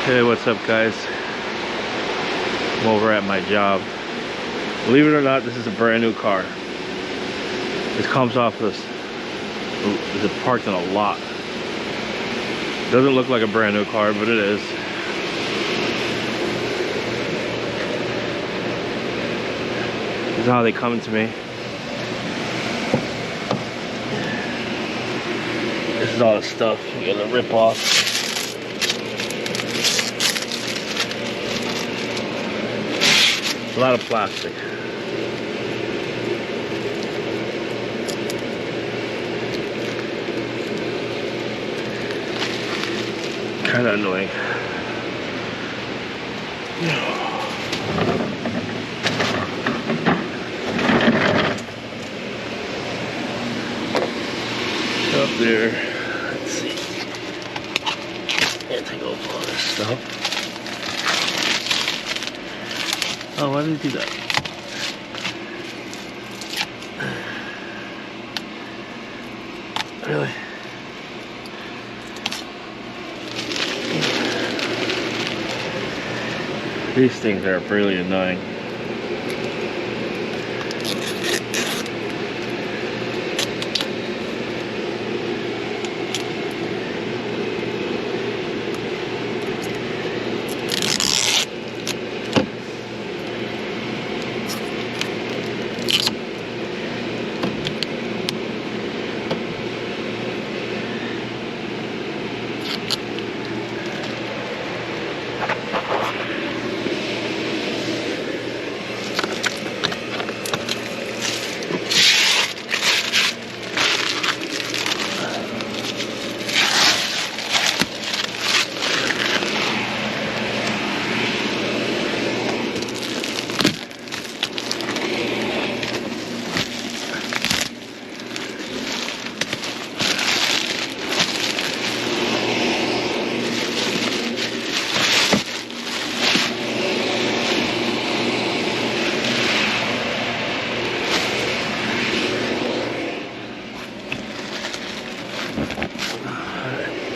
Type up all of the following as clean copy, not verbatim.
Hey, what's up, guys? I'm over at my job. Believe it or not, this is a brand new car. This comes off this. It's parked in a lot. Doesn't look like a brand new car, but it is. This is how they come to me. This is all the stuff you gotta rip off. A lot of plastic. Kind of annoying. Up there. Let's see. Can't take off all this stuff. Oh, why did he do that? Really? These things are really annoying.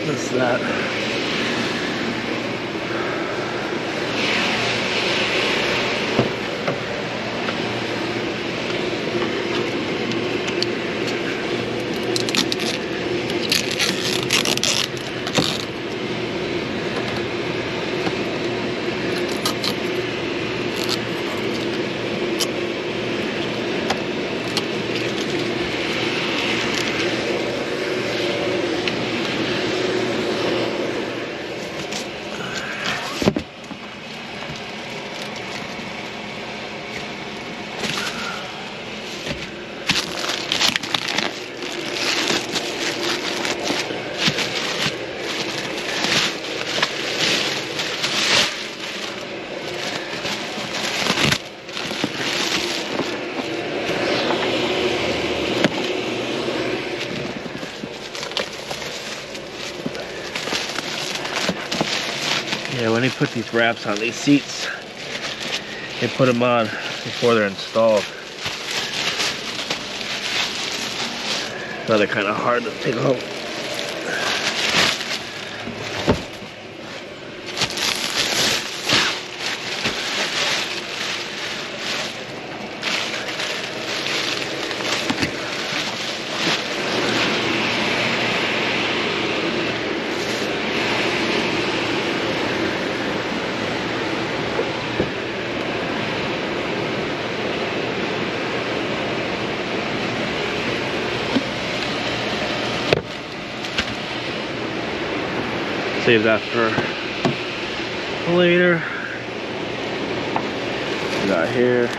What's that? Yeah, when they put these wraps on these seats, they put them on before they're installed. So they're kind of hard to take out. Save that for later. We got here.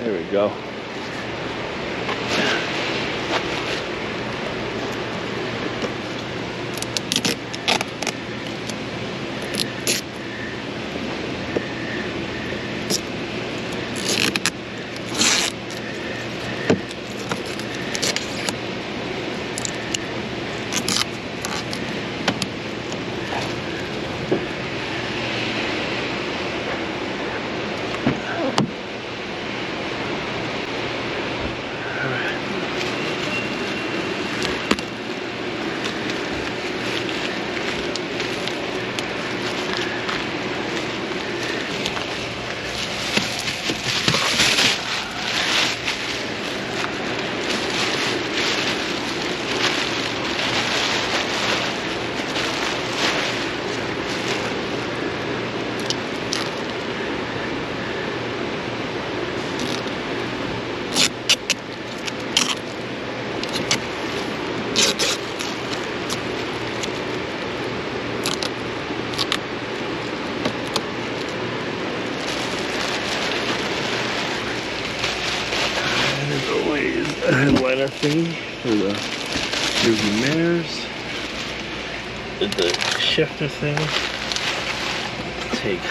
There we go. headliner thingy for the rearview mirrors. The shifter thing. Take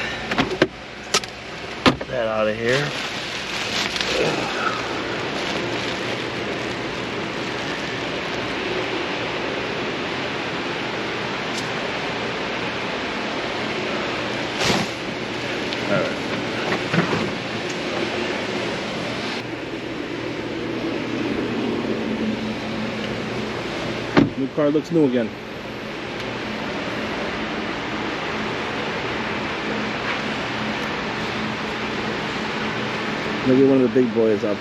that out of here. Alright. New car looks new again. Maybe one of the big boys up.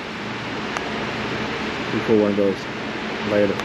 We pull one of those later.